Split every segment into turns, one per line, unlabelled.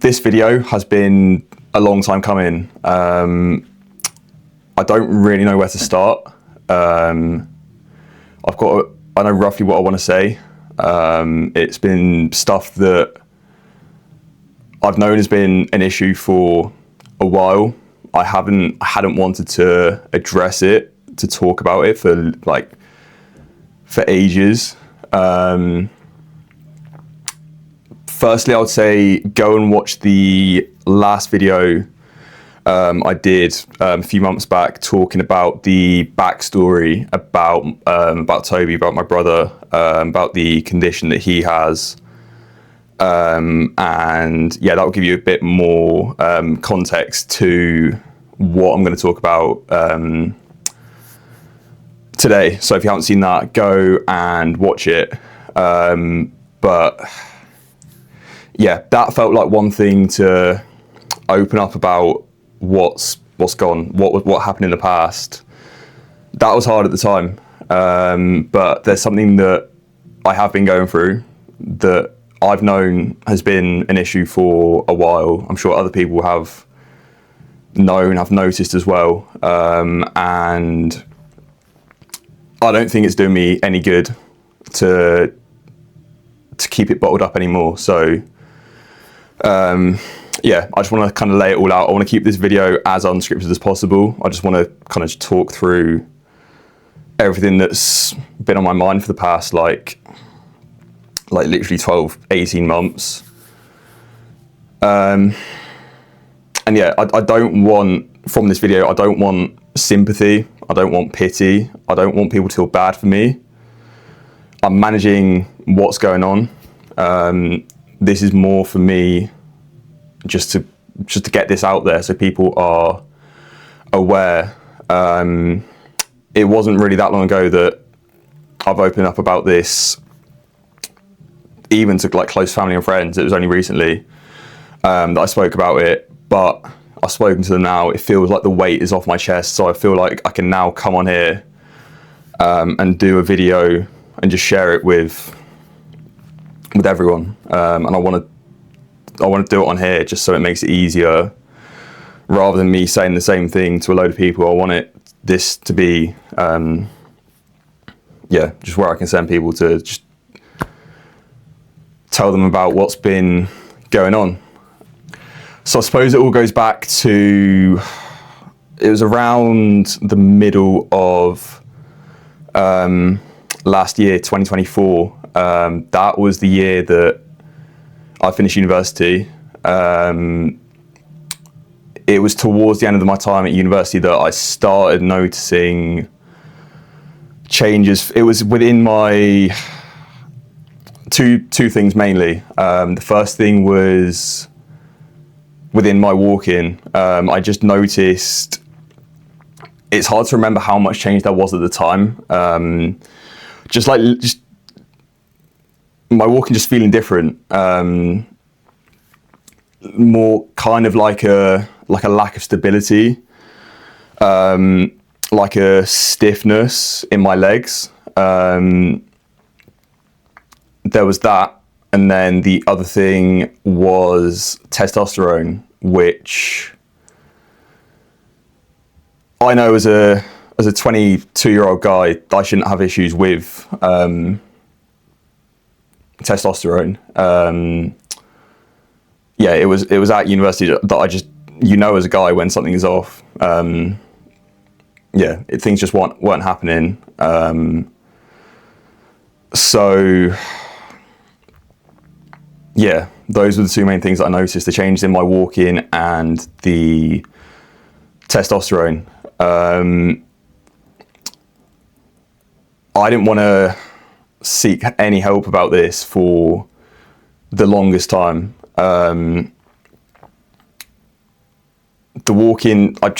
This video has been a long time coming. I don't really know where to start. I know roughly what I want to say. It's been stuff that I've known has been an issue for a while. I hadn't wanted to address it, to talk about it for ages. Firstly, I would say go and watch the last video I did a few months back, talking about the backstory about Toby, about my brother, about the condition that he has, and yeah, that will give you a bit more context to what I'm going to talk about today. So if you haven't seen that, go and watch it. But yeah, that felt like one thing to open up about what's gone, what happened in the past. That was hard at the time, but there's something that I have been going through that I've known has been an issue for a while. I'm sure other people have noticed as well, and I don't think it's doing me any good to keep it bottled up anymore. So yeah, I just want to kind of lay it all out. I want to keep this video as unscripted as possible. I just want to kind of talk through everything that's been on my mind for the past like literally 12, 18 months. And yeah, I don't want, from this video, I don't want sympathy. I don't want pity. I don't want people to feel bad for me. I'm managing what's going on. This is more for me just to get this out there so people are aware. It wasn't really that long ago that I've opened up about this, even to like close family and friends. It was only recently that I spoke about it, but I've spoken to them now. It feels like the weight is off my chest, so I feel like I can now come on here and do a video and just share it with everyone. And I want to do it on here just so it makes it easier, rather than me saying the same thing to a load of people. I want this to be yeah, just where I can send people to just tell them about what's been going on. So I suppose it all goes back to, it was around the middle of last year, 2024. That was the year that I finished university. It was towards the end of my time at university that I started noticing changes. It was within my two things mainly. The first thing was within my walking. I just noticed, it's hard to remember how much change there was at the time. Just my walking just feeling different. More kind of like a lack of stability, like a stiffness in my legs. There was that, and then the other thing was testosterone, which I know as a 22-year-old guy, I shouldn't have issues with testosterone. Yeah, it was at university that I just, as a guy when something is off. Yeah, things just weren't happening. So yeah, those were the two main things that I noticed: the changes in my walking and the testosterone. I didn't want to seek any help about this for the longest time. The walking, I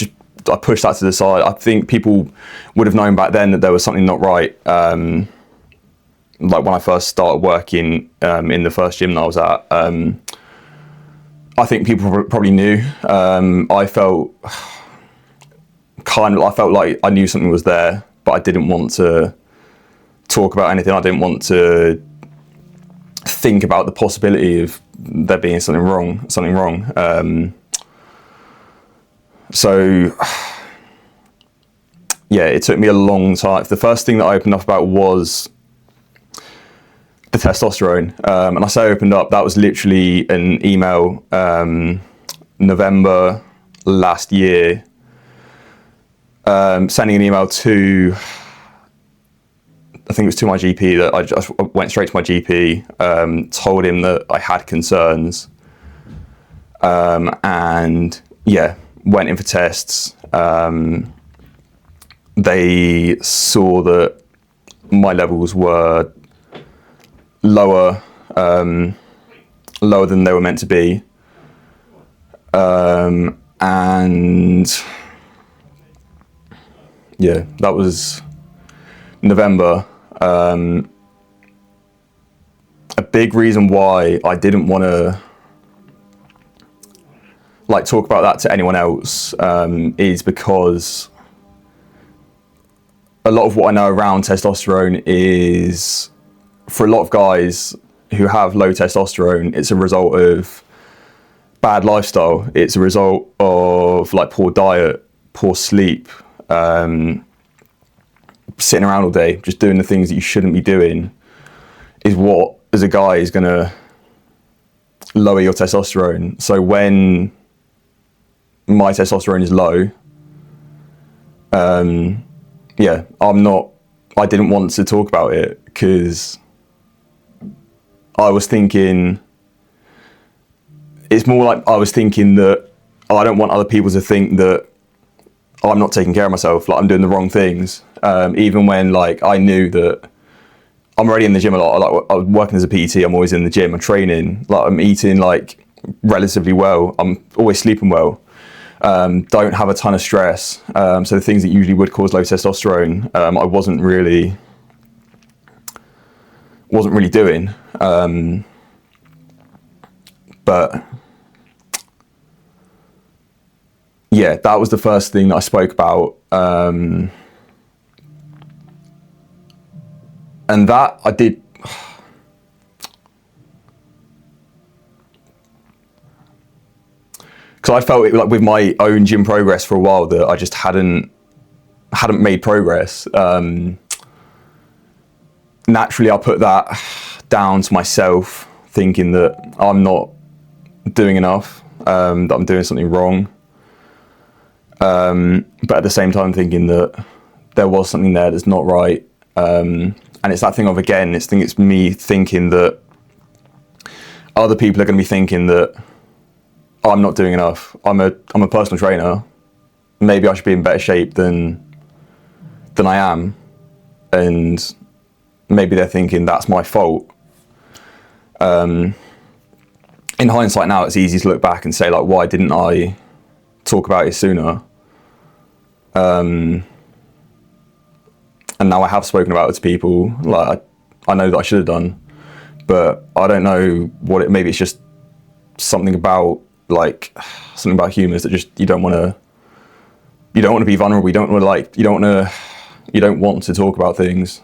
pushed that to the side. I think people would have known back then that there was something not right. Like when I first started working in the first gym that I was at, I think people probably knew. I felt like I knew something was there, but I didn't want to talk about anything. I didn't want to think about the possibility of there being something wrong. So yeah, it took me a long time. The first thing that I opened up about was the testosterone, and I say opened up, that was literally an email November last year, sending an email to, I think it was to my GP, that I just went straight to my GP, told him that I had concerns, and yeah, went in for tests. They saw that my levels were lower than they were meant to be, and yeah, that was November. A big reason why I didn't want to like talk about that to anyone else is because a lot of what I know around testosterone is, for a lot of guys who have low testosterone, it's a result of bad lifestyle. It's a result of like poor diet, poor sleep, sitting around all day, just doing the things that you shouldn't be doing, is what, as a guy, is going to lower your testosterone. So when my testosterone is low, yeah, I didn't want to talk about it because I was thinking, it's more like I was thinking that I don't want other people to think that I'm not taking care of myself, like I'm doing the wrong things. Even when like I knew that I'm already in the gym a lot. Like I was working as a PT, I'm always in the gym, I'm training, like I'm eating like relatively well, I'm always sleeping well. Don't have a ton of stress. So the things that usually would cause low testosterone, I wasn't really doing. But yeah, that was the first thing that I spoke about. And that I did. Because I felt it, like with my own gym progress for a while, that I just hadn't made progress. Naturally, I put that down to myself, thinking that I'm not doing enough, that I'm doing something wrong. But at the same time, thinking that there was something there that's not right. And it's that thing of, again, it's me thinking that other people are going to be thinking that I'm not doing enough. I'm a personal trainer. Maybe I should be in better shape than I am, and maybe they're thinking that's my fault. In hindsight now, it's easy to look back and say, like, why didn't I talk about it sooner? And now I have spoken about it to people. Like I know that I should have done, but I don't know what it. Maybe it's just something about humans that just you don't want to be vulnerable. You don't want to talk about things.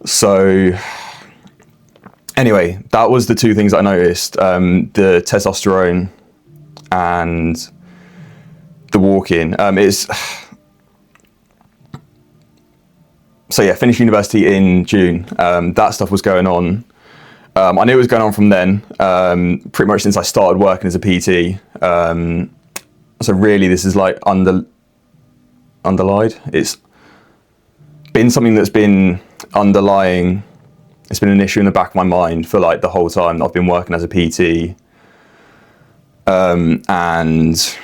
So anyway, that was the two things I noticed: the testosterone and the walking. So yeah, finished university in June. That stuff was going on. I knew it was going on from then, pretty much since I started working as a PT. So really, this is like underlined. It's been something that's been underlying. It's been an issue in the back of my mind for like the whole time that I've been working as a PT. And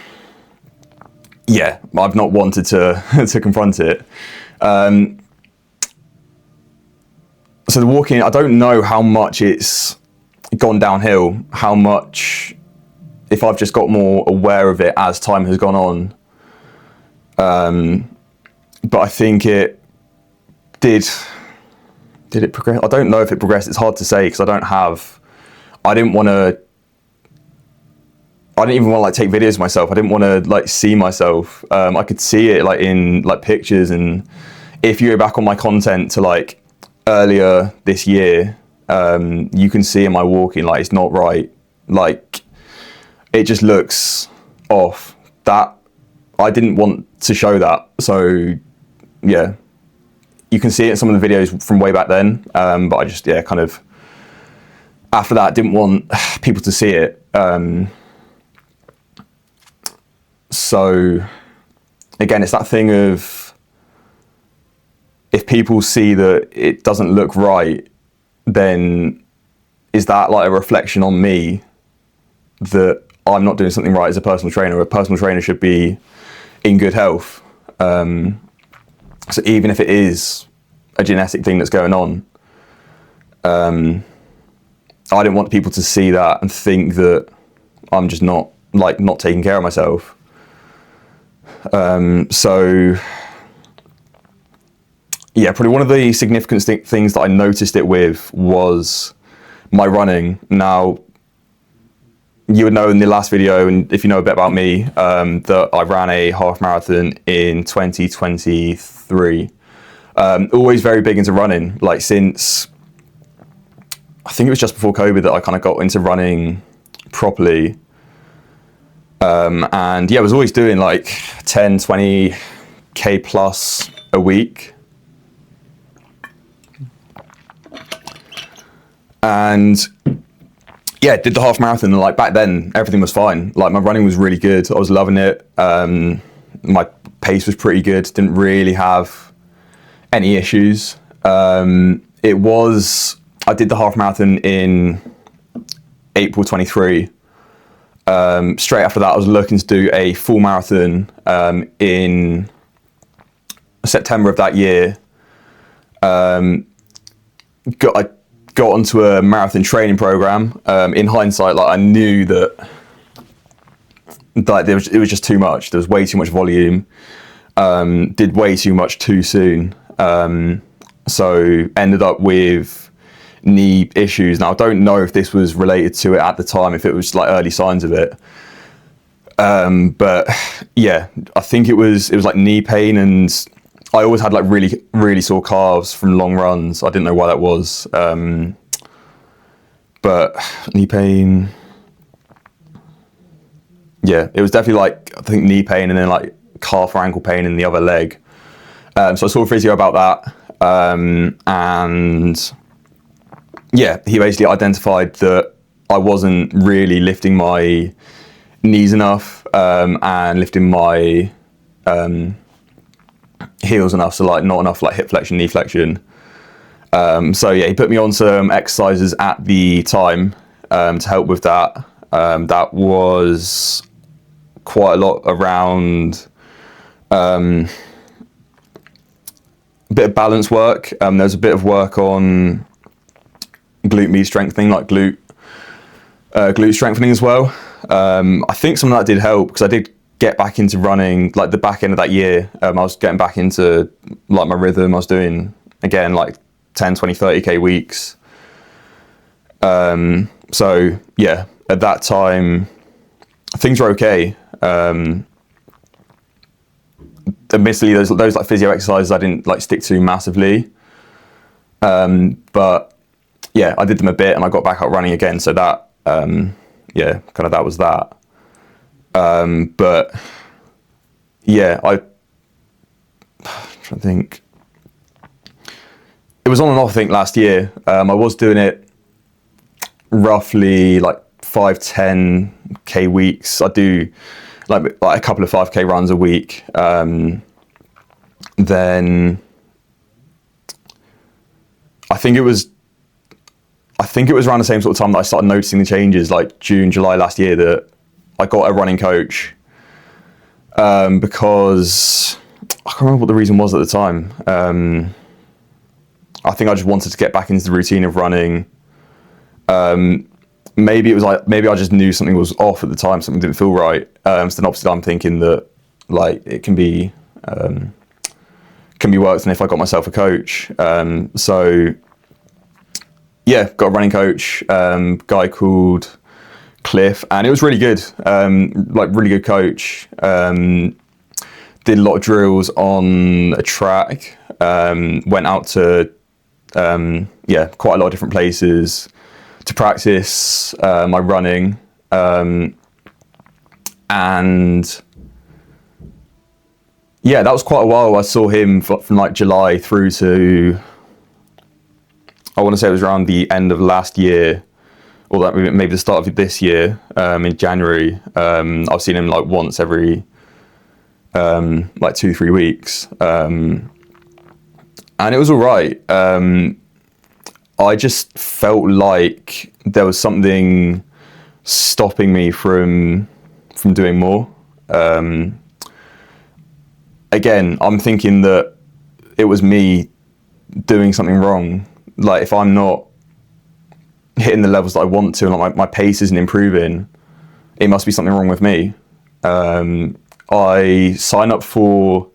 yeah, I've not wanted to to confront it. So the walking, I don't know how much it's gone downhill, how much, if I've just got more aware of it as time has gone on. But I think it did it progress? I don't know if it progressed. It's hard to say because I didn't even want to like take videos of myself. I didn't want to like see myself. I could see it like in like pictures, and if you go back on my content to like earlier this year, You can see in my walking, like, it's not right. Like, it just looks off. That, I didn't want to show that. So, yeah. You can see it in some of the videos from way back then. But I just, yeah, kind of, after that, didn't want people to see it. So, again, it's that thing of, if people see that it doesn't look right, then is that like a reflection on me that I'm not doing something right as a personal trainer? A personal trainer should be in good health. So even if it is a genetic thing that's going on, I didn't want people to see that and think that I'm just not taking care of myself. So yeah, probably one of the significant things that I noticed it with was my running. Now, you would know in the last video, and if you know a bit about me, that I ran a half marathon in 2023. Always very big into running, like since, I think it was just before COVID that I kind of got into running properly. And yeah, I was always doing like 10, 20K plus a week. And yeah, did the half marathon, and like back then everything was fine. Like my running was really good. I was loving it. My pace was pretty good. Didn't really have any issues. I did the half marathon in April 23. Straight after that, I was looking to do a full marathon in September of that year. I got onto a marathon training program. In hindsight, like I knew that it was just too much. There was way too much volume. Did way too much too soon. So ended up with knee issues. Now I don't know if this was related to it at the time, if it was like early signs of it. But yeah, I think it was like knee pain, and I always had like really, really sore calves from long runs. I didn't know why that was. But knee pain, yeah, it was definitely like, I think knee pain and then like calf or ankle pain in the other leg. So I saw a physio about that. And yeah, he basically identified that I wasn't really lifting my knees enough, and lifting my heels enough, so like not enough like hip flexion, knee flexion. So yeah, he put me on some exercises at the time to help with that. That was quite a lot around a bit of balance work. There was a bit of work on glute med strengthening, like glute strengthening as well. I think some of that did help because I did get back into running like the back end of that year. I was getting back into like my rhythm. I was doing again like 10, 20, 30K weeks. So yeah, at that time things were okay. Admittedly, those like physio exercises I didn't like stick to massively. But yeah, I did them a bit and I got back out running again. So that, yeah, kind of that was that. But yeah, I'm trying to think. It was on and off, I think, last year. I was doing it roughly like 5-10K weeks. I do like a couple of 5K runs a week. Then I think it was around the same sort of time that I started noticing the changes, like June, July last year, that I got a running coach, because I can't remember what the reason was at the time. I think I just wanted to get back into the routine of running. Maybe it was like, maybe I just knew something was off at the time, something didn't feel right. So then obviously I'm thinking that like it can be worked on if I got myself a coach. So yeah, got a running coach, guy called Cliff, and it was really good. Like really good coach. Did a lot of drills on a track. Went out to quite a lot of different places to practice my running. And yeah, that was quite a while. I saw him from like July through to, I want to say it was around the end of last year, or that maybe the start of this year, in January. I've seen him like once every like 2-3 weeks, and it was all right. I just felt like there was something stopping me from doing more. Again, I'm thinking that it was me doing something wrong. Like, if I'm not hitting the levels that I want to, and like my pace isn't improving, it must be something wrong with me. I signed up for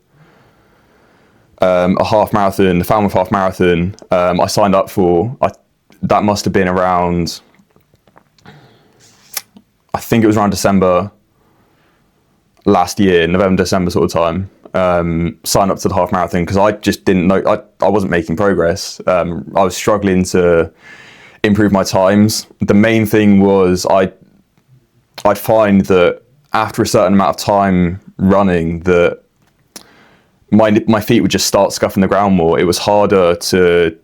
a half marathon, the Falmouth half marathon. I signed up for, that must have been around, I think it was around December last year, November, December sort of time. Signed up to the half marathon because I just didn't know, I wasn't making progress. I was struggling to improve my times. The main thing was I'd find that after a certain amount of time running, that my feet would just start scuffing the ground more. It was harder to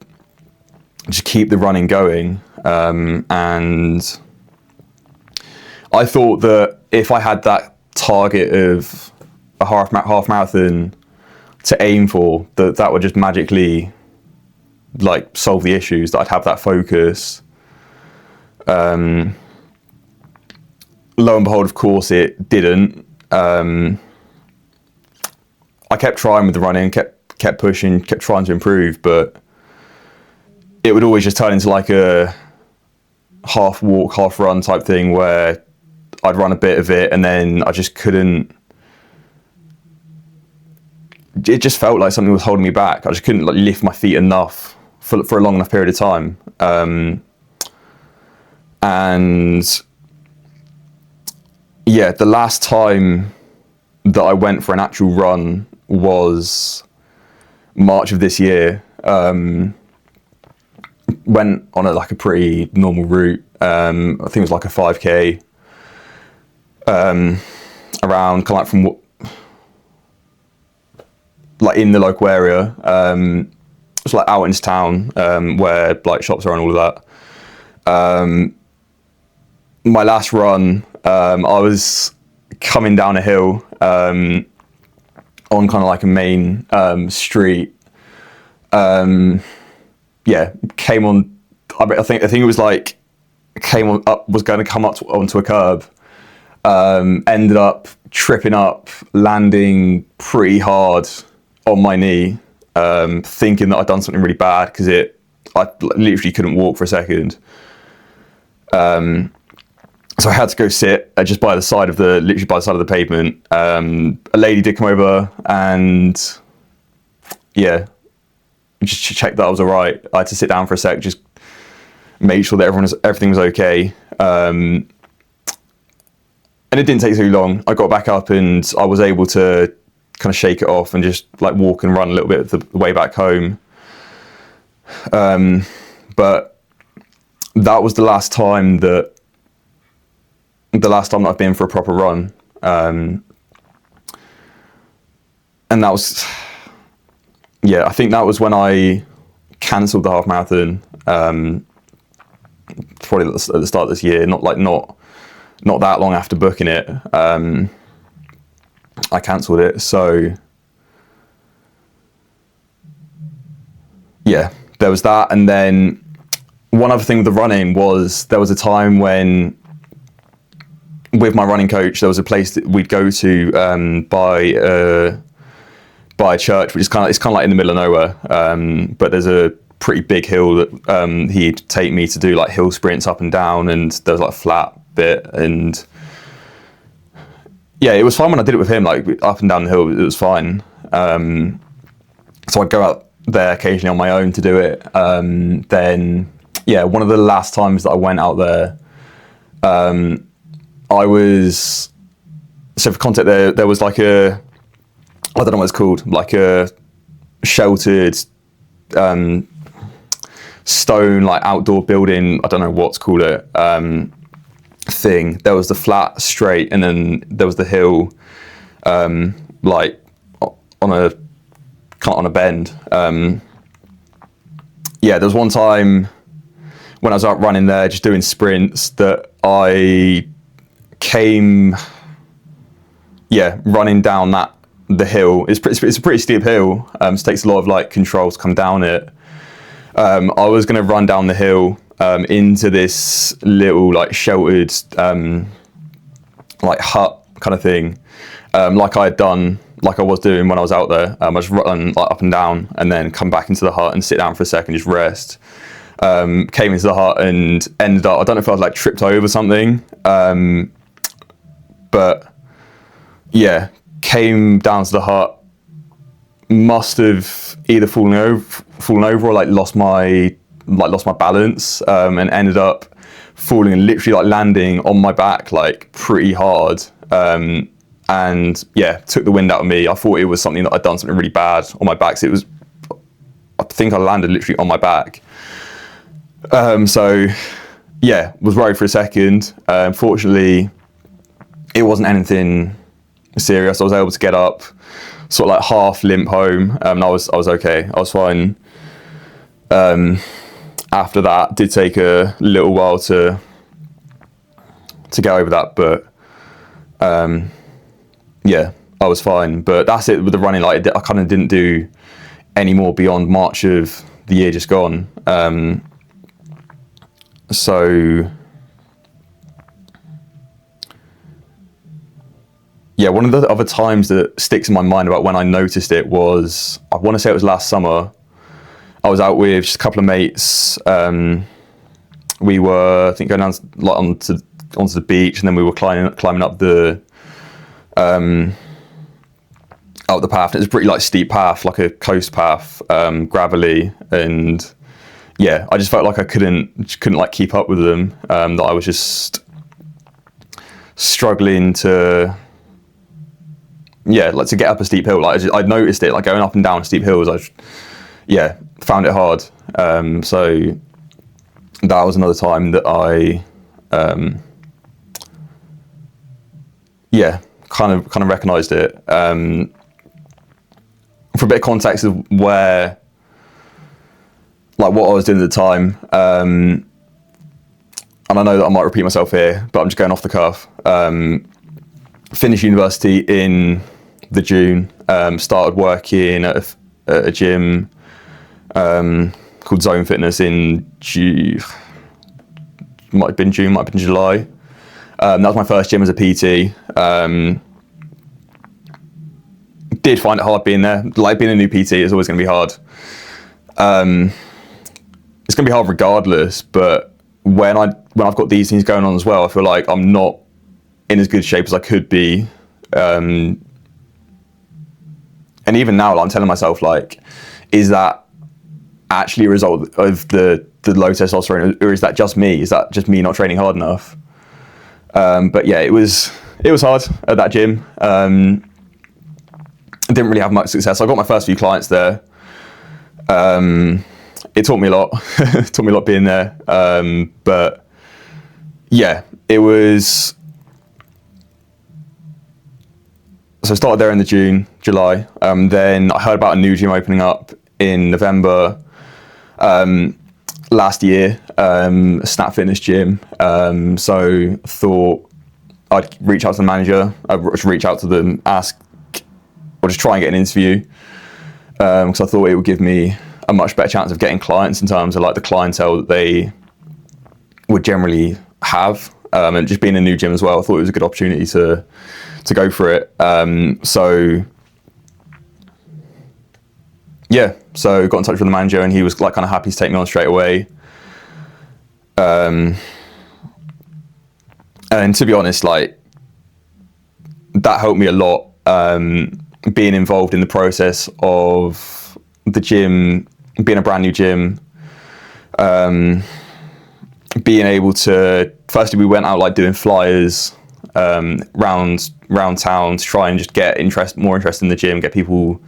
just keep the running going. And I thought that if I had that target of a half marathon to aim for, that would just magically like solve the issues, that I'd have that focus. Lo and behold, of course, it didn't. I kept trying with the running, kept pushing, kept trying to improve, but it would always just turn into like a half walk, half run type thing where I'd run a bit of it and then I just couldn't. It just felt like something was holding me back. I just couldn't like lift my feet enough for a long enough period of time. And yeah, the last time that I went for an actual run was March of this year. Went on a pretty normal route. I think it was like a 5k around, kind of like from like in the local area. It's like out into town, where like shops are and all of that. My last run, I was coming down a hill on kind of like a main street. Came on. I think it was like was going to come up onto a curb. Ended up tripping up, landing pretty hard on my knee, thinking that I'd done something really bad because I literally couldn't walk for a second. So I had to go sit just literally by the side of the pavement. A lady did come over and just check that I was all right. I had to sit down for a sec, just make sure that everything was okay. And it didn't take too long. I got back up and I was able to kind of shake it off and just like walk and run a little bit the way back home. But that was the last time that I've been for a proper run. And that was, I think that was when I cancelled the half marathon. Probably at the start of this year, not that long after booking it. I cancelled it. So yeah, there was that. And then one other thing with the running was there was a time when, with my running coach, there was a place that we'd go to by a church, which is kind of like in the middle of nowhere. But there's a pretty big hill that he'd take me to do like hill sprints up and down, and there was like a flat bit, and it was fine when I did it with him, like up and down the hill. It was fine. So I'd go out there occasionally on my own to do it. Then one of the last times that I went out there, I was, so for context, there was like I don't know what it's called, like a sheltered, stone like outdoor building. I don't know what's called it. Thing. There was the flat straight, and then there was the hill, like on a bend. Yeah, there was one time when I was out running there, just doing sprints, that I came, running down the hill. It's a pretty steep hill. So it takes a lot of like control to come down it. I was going to run down the hill into this little like sheltered like hut kind of thing, like I was doing when I was out there. I just run like up and down, and then come back into the hut and sit down for a second, just rest. Came into the hut and ended up, I don't know if I was like tripped over something, but yeah, came down to the hut, must have either fallen over or like lost my balance, and ended up falling and literally like landing on my back like pretty hard, and yeah, took the wind out of me. I thought it was something that I'd done something really bad on my back. So I think I landed literally on my back. So yeah, was worried for a second. Fortunately, it wasn't anything serious. I was able to get up, sort of like half limp home, and I was okay. I was fine. After that, did take a little while to get over that, but yeah, I was fine. But that's it with the running. Like, I kind of didn't do any more beyond March of the year just gone. So yeah, one of the other times that sticks in my mind about when I noticed it was, I want to say it was last summer. I was out with just a couple of mates. We were, I think, going down like onto the beach, and then we were climbing up the path. It was a pretty like steep path, like a coast path, gravelly, and yeah, I just felt like I couldn't like keep up with them. That I was just struggling to, like to get up a steep hill. Like I'd noticed it, like going up and down steep hills. I found it hard. So that was another time that I, kind of recognised it. For a bit of context of where, like what I was doing at the time, and I know that I might repeat myself here, but I'm just going off the cuff. Finished university in the June, started working at a gym called Zone Fitness in might have been July. That was my first gym as a PT. Did find it hard being there. Like being a new PT is always going to be hard. It's going to be hard regardless, but when I've got these things going on as well, I feel like I'm not in as good shape as I could be. And even now, like, I'm telling myself, like, is that actually a result of the low testosterone, or is that just me? Is that just me not training hard enough? But yeah, it was hard at that gym. I didn't really have much success. I got my first few clients there. It taught me a lot. It taught me a lot being there. But yeah, it was. So I started there in the July. Then I heard about a new gym opening up in November last year, a Snap Fitness gym. So I thought I'd reach out to the manager. I'd reach out to them, ask, or just try and get an interview. Because I thought it would give me a much better chance of getting clients in terms of like the clientele that they would generally have. And just being a new gym as well, I thought it was a good opportunity to go for it. So got in touch with the manager, and he was like kind of happy to take me on straight away. And to be honest, like that helped me a lot. Being involved in the process of the gym, being a brand new gym, being able to, firstly we went out like doing flyers round town to try and just get more interest in the gym, get people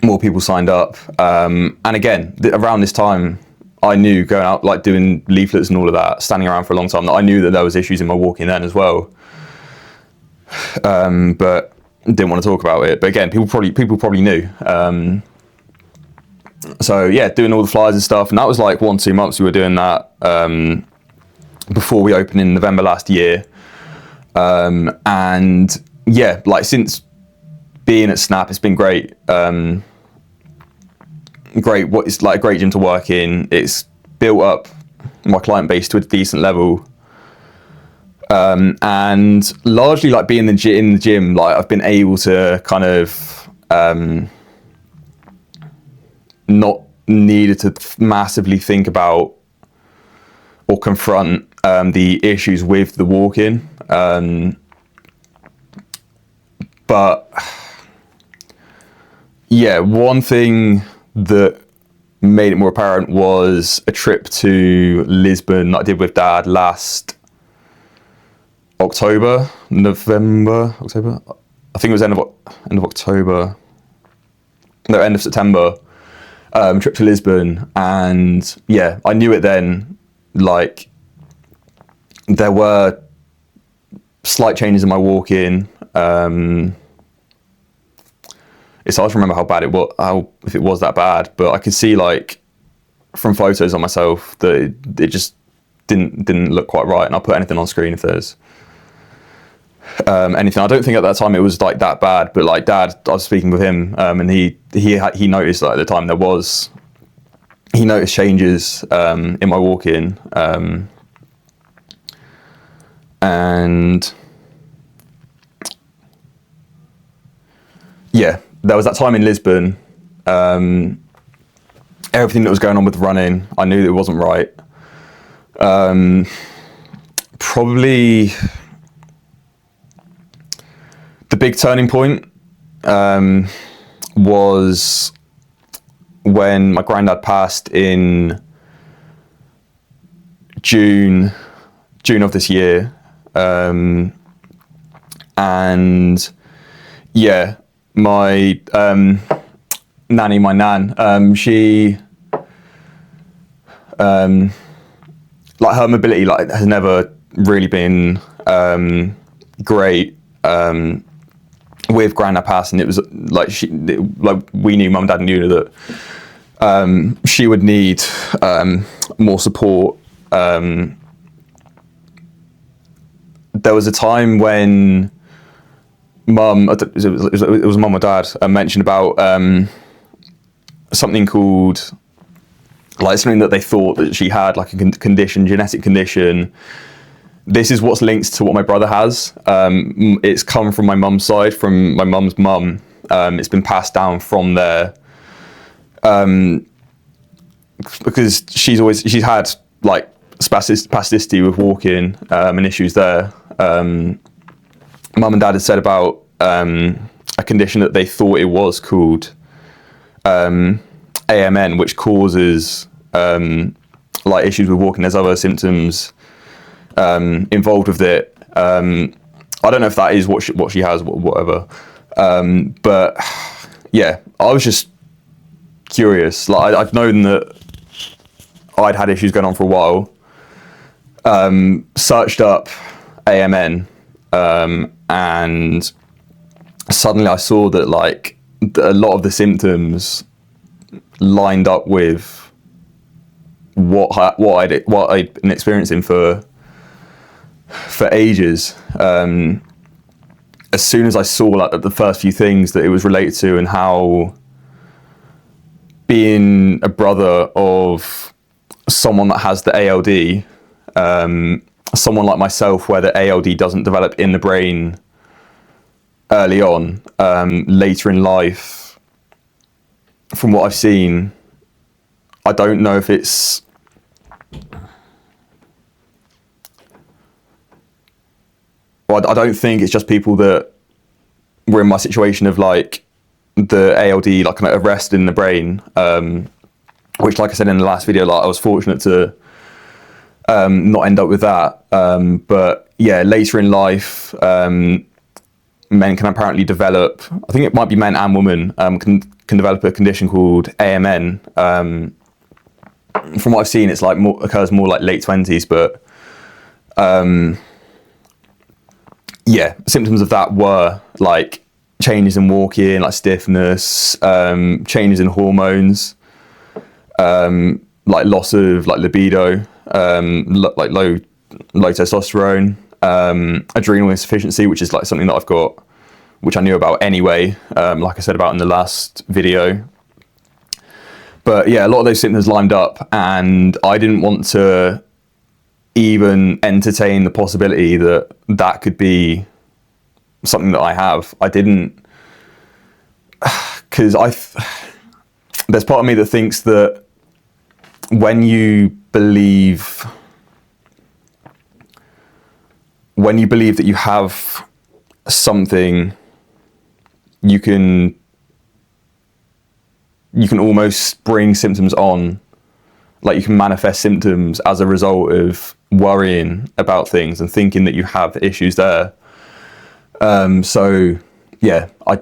more people signed up. And again, around this time, I knew going out, like doing leaflets and all of that, standing around for a long time, that I knew that there was issues in my walking then as well. But didn't want to talk about it. But again, people probably knew. So yeah, doing all the flyers and stuff, and that was like 1-2 months we were doing that before we opened in November last year. And yeah, like since being at Snap, it's been great. It's like a great gym to work in. It's built up my client base to a decent level. And largely like being in the gym, like I've been able to kind of not needed to massively think about or confront the issues with the walk-in. But yeah, one thing that made it more apparent was a trip to Lisbon that I did with Dad last October. I think it was end of October. No, end of September. Trip to Lisbon, and yeah, I knew it then. Like there were slight changes in my walk-in. It's hard to remember how bad it was, if it was that bad, but I could see like from photos on myself that it just didn't look quite right. And I'll put anything on screen if there's anything. I don't think at that time it was like that bad, but like Dad, I was speaking with him, and he noticed that at the time he noticed changes in my walk-in, and yeah, there was that time in Lisbon. Everything that was going on with running, I knew that it wasn't right. Probably the big turning point was when my granddad passed in June of this year. And yeah, my nanny, my nan, she like her mobility like has never really been great. With Granddad passing, it was like we knew, Mum and Dad knew that she would need more support. There was a time when Mum, it was Mum or Dad, mentioned about something called, like something that they thought that she had, like a genetic condition. This is what's linked to what my brother has. It's come from my mum's side, from my mum's mum. It's been passed down from there. Because she's had like spasticity with walking and issues there. Mum and Dad had said about a condition that they thought it was called AMN, which causes like issues with walking. There's other symptoms involved with it. I don't know if that is what she has, whatever. But yeah, I was just curious. Like I've known that I'd had issues going on for a while. Searched up AMN, and suddenly I saw that like a lot of the symptoms lined up with what I'd been experiencing for ages. As soon as I saw like the first few things that it was related to, and how being a brother of someone that has the ALD, someone like myself where the ALD doesn't develop in the brain early on, later in life, from what I've seen, I don't know if it's I don't think it's just people that were in my situation of like the ALD like kind of arrested in the brain, which, like I said in the last video, like I was fortunate to not end up with that. But yeah, later in life, men can apparently develop, I think it might be men and women, can develop a condition called AMN. From what I've seen, it's like occurs more like late 20s, but yeah, symptoms of that were like changes in walking, like stiffness, changes in hormones, like loss of like libido, like low testosterone, adrenal insufficiency, which is like something that I've got, which I knew about anyway, like I said about in the last video. But yeah, a lot of those symptoms lined up, and I didn't want to even entertain the possibility that that could be something that I have. I didn't, because there's part of me that thinks that when you believe that you have something, you can almost bring symptoms on, like you can manifest symptoms as a result of worrying about things and thinking that you have issues there. So yeah, I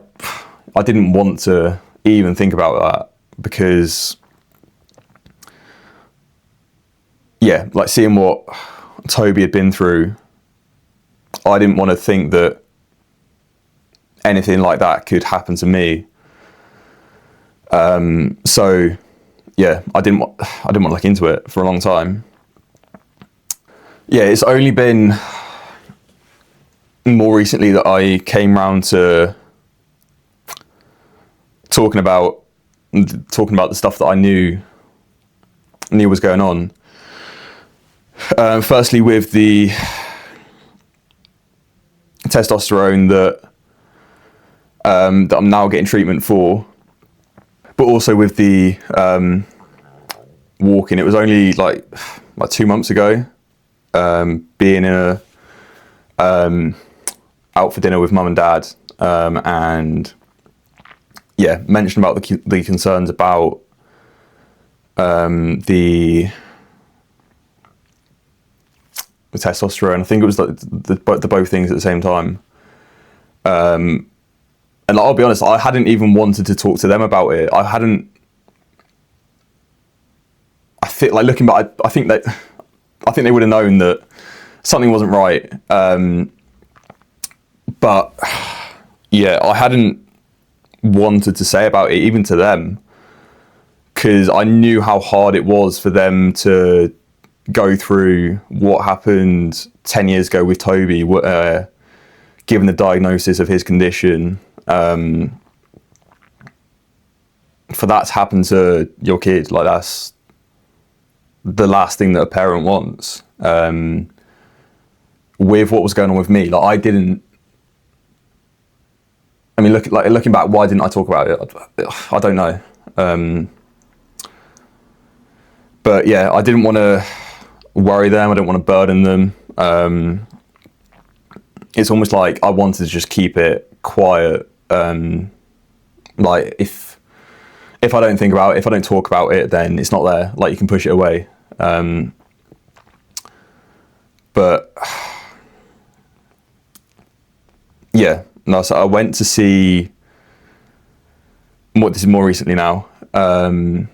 didn't want to even think about that, because yeah, like seeing what Toby had been through, I didn't want to think that anything like that could happen to me. So yeah, I didn't want to look into it for a long time. Yeah, it's only been more recently that I came round to talking about the stuff that I knew was going on. Firstly, with the testosterone that I'm now getting treatment for, but also with the walking. It was only like 2 months ago, being in out for dinner with mum and dad, and yeah, mentioned about the concerns about the testosterone. I think it was like the both things at the same time. And I'll be honest, I hadn't even wanted to talk to them about it. I think like looking back, I think they would have known that something wasn't right. But yeah, I hadn't wanted to say about it even to them, because I knew how hard it was for them to go through what happened 10 years ago with Toby, given the diagnosis of his condition. For that to happen to your kid, like that's the last thing that a parent wants. With what was going on with me, like looking back, why didn't I talk about it? I don't know. But yeah, I didn't want to worry them. I don't want to burden them. It's almost like I wanted to just keep it quiet. Like if I don't think about it, if I don't talk about it, then it's not there. Like you can push it away. But yeah, no. So I went to see this is more recently now. A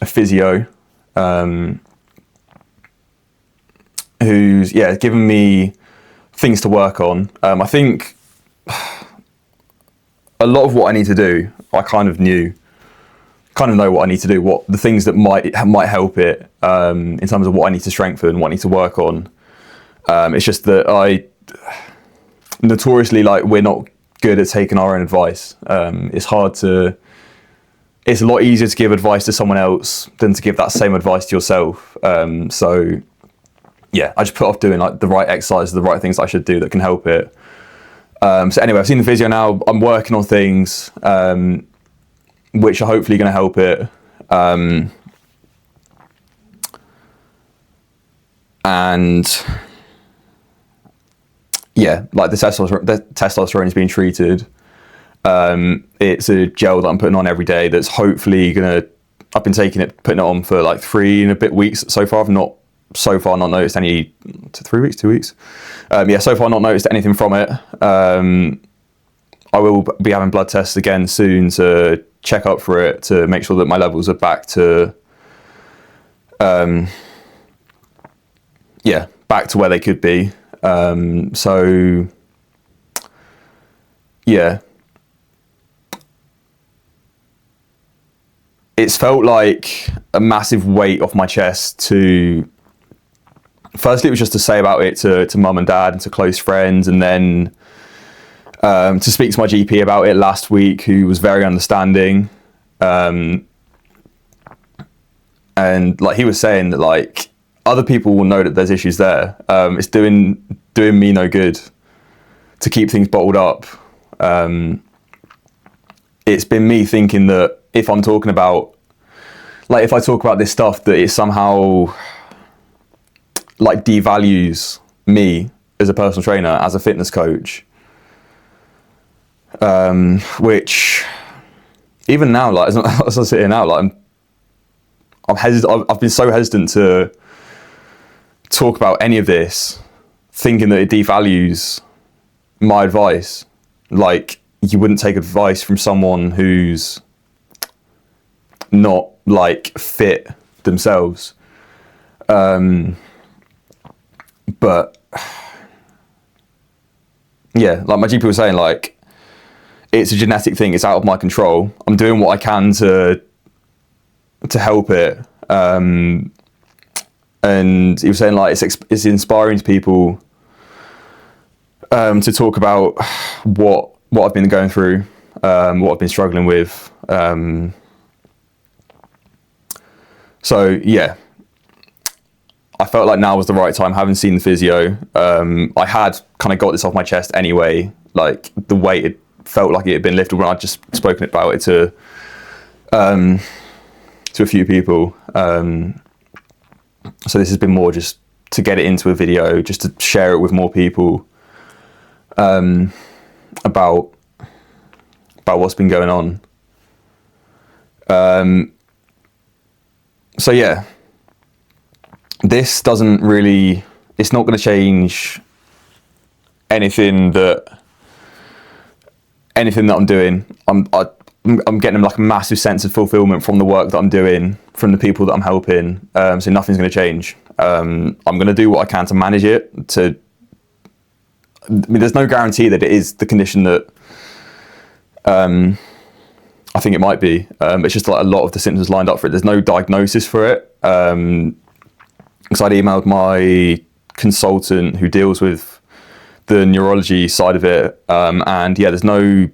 physio, who's given me things to work on. I think a lot of what I need to do, I kind of know what I need to do, what the things that might help it, in terms of what I need to strengthen, what I need to work on. It's just that I notoriously, like, we're not good at taking our own advice. It's a lot easier to give advice to someone else than to give that same advice to yourself. So yeah, I just put off doing like the right exercises, the right things I should do that can help it. So anyway, I've seen the physio now. I'm working on things which are hopefully going to help it. And yeah, like the testosterone is being treated. It's a gel that I'm putting on every day that's hopefully I've been putting it on for like 3 and a bit weeks so far. I've not noticed any, 3 weeks, 2 weeks. So far not noticed anything from it. I will be having blood tests again soon to check up for it, to make sure that my levels are back to, back to where they could be. So, yeah. It's felt like a massive weight off my chest to, firstly, it was just to say about it to mum and dad and to close friends, and then to speak to my GP about it last week, who was very understanding. And like he was saying that like other people will know that there's issues there. It's doing me no good to keep things bottled up. It's been me thinking that if I'm talking about, like, if I talk about this stuff, that it somehow like devalues me as a personal trainer, as a fitness coach. Which even now, like as I sit here now, like I'm hesitant. I've been so hesitant to talk about any of this, thinking that it devalues my advice. Like, you wouldn't take advice from someone who's not like fit themselves. But yeah, like my GP was saying, like, it's a genetic thing. It's out of my control. I'm doing what I can to help it. And he was saying, like, it's inspiring to people to talk about what I've been going through, what I've been struggling with. So yeah, I felt like now was the right time, having seen the physio. I had kind of got this off my chest anyway, like the weight, it felt like it had been lifted when I'd just spoken about it to a few people. So this has been more just to get it into a video, just to share it with more people, about what's been going on. So yeah, this doesn't really, it's not going to change anything that I'm doing. I'm getting like a massive sense of fulfillment from the work that I'm doing, from the people that I'm helping. So nothing's going to change. I'm going to do what I can to manage it. I mean, there's no guarantee that it is the condition that I think it might be. It's just like a lot of the symptoms lined up for it. There's no diagnosis for it. Because I'd emailed my consultant who deals with the neurology side of it, and yeah, there's no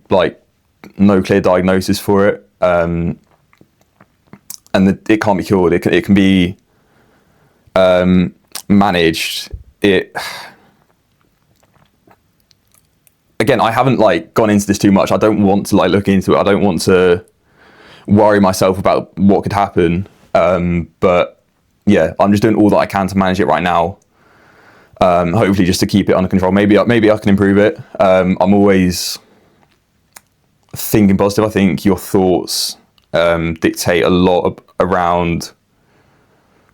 clear diagnosis for it, and it can't be cured. It can be managed. Again, I haven't like gone into this too much. I don't want to like look into it. I don't want to worry myself about what could happen. But yeah, I'm just doing all that I can to manage it right now. Hopefully just to keep it under control. Maybe I can improve it. I'm always thinking positive. I think your thoughts dictate a lot around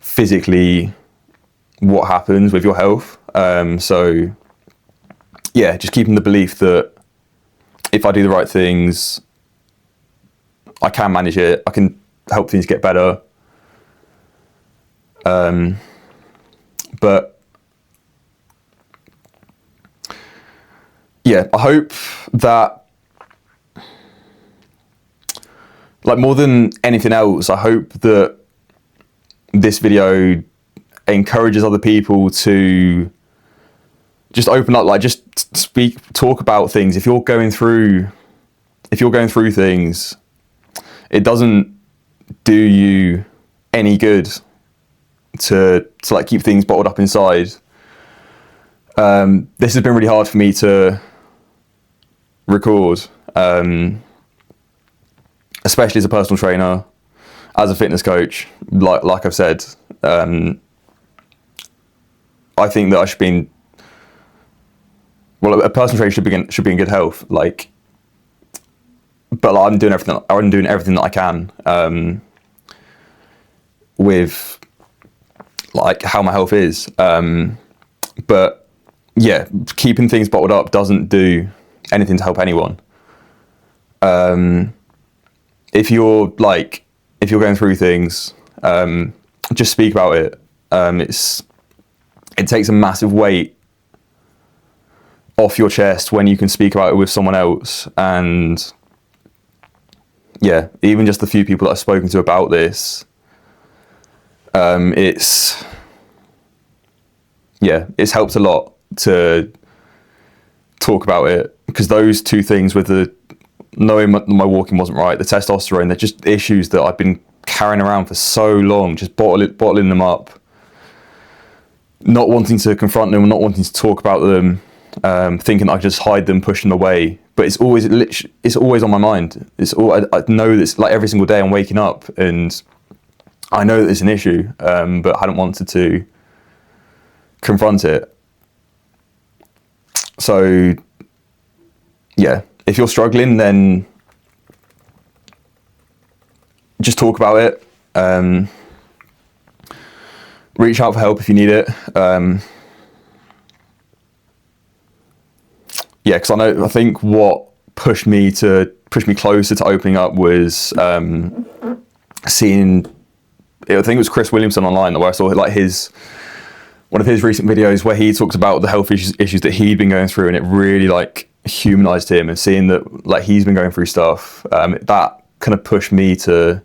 physically what happens with your health. So yeah, just keeping the belief that if I do the right things, I can manage it. I can help things get better. But yeah, I hope that, like, more than anything else, I hope that this video encourages other people to just open up, like, just talk about things. If you're going through things, it doesn't do you any good to like keep things bottled up inside. This has been really hard for me to record, especially as a personal trainer, as a fitness coach. Like I've said, I think that I should be a personal trainer should be in good health. Like, but like, I'm doing everything that I can with like how my health is. But yeah, keeping things bottled up doesn't do anything to help anyone. If you're going through things, just speak about it. It takes a massive weight off your chest when you can speak about it with someone else. And yeah, even just the few people that I've spoken to about this, it's helped a lot to talk about it, because those two things, with the knowing my walking wasn't right, the testosterone, they're just issues that I've been carrying around for so long, just bottling them up, not wanting to confront them, not wanting to talk about them, thinking that I just hide them, push them away. But it's always on my mind. I know this, like, every single day I'm waking up and I know that it's an issue, but I hadn't wanted to confront it. So yeah, if you're struggling, then just talk about it. Reach out for help if you need it. Because I think what pushed me closer to opening up was seeing, I think it was Chris Williamson online, where I saw like one of his recent videos where he talked about the health issues that he'd been going through, and it really like humanized him, and seeing that like he's been going through stuff, that kind of pushed me to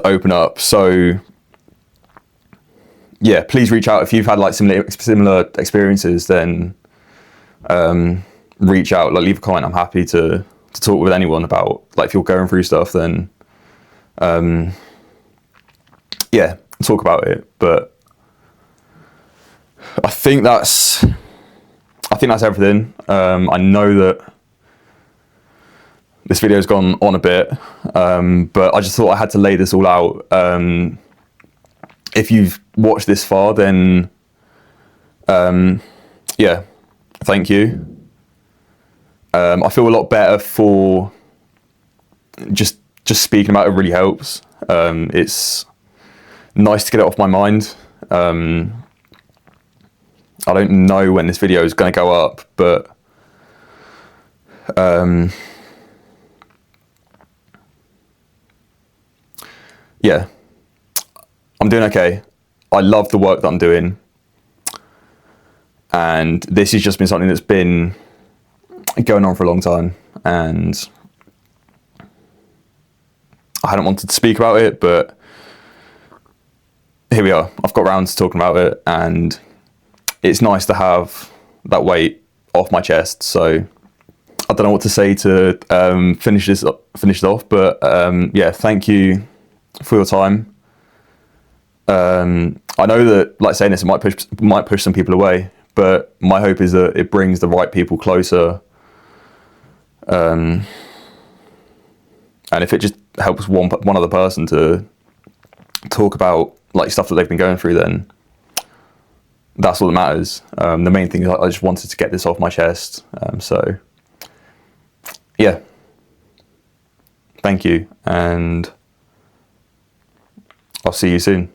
open up. So yeah, please reach out if you've had like similar experiences. Then reach out, like leave a comment. I'm happy to talk with anyone about, like, if you're going through stuff, then talk about it. But I think that's everything. I know that this video's gone on a bit, but I just thought I had to lay this all out. If you've watched this far, then thank you. I feel a lot better for just speaking about it. Really helps. It's nice to get it off my mind. I don't know when this video is going to go up, but I'm doing okay. I love the work that I'm doing, and this has just been something that's been going on for a long time, and I hadn't wanted to speak about it, but here we are. I've got round to talking about it, and it's nice to have that weight off my chest. So I don't know what to say to finish it off, but thank you for your time. I know that, like, saying this, it might push some people away, but my hope is that it brings the right people closer. And if it just helps one other person to talk about, like, stuff that they've been going through, then that's all that matters. The main thing is I just wanted to get this off my chest. So yeah, thank you, and I'll see you soon.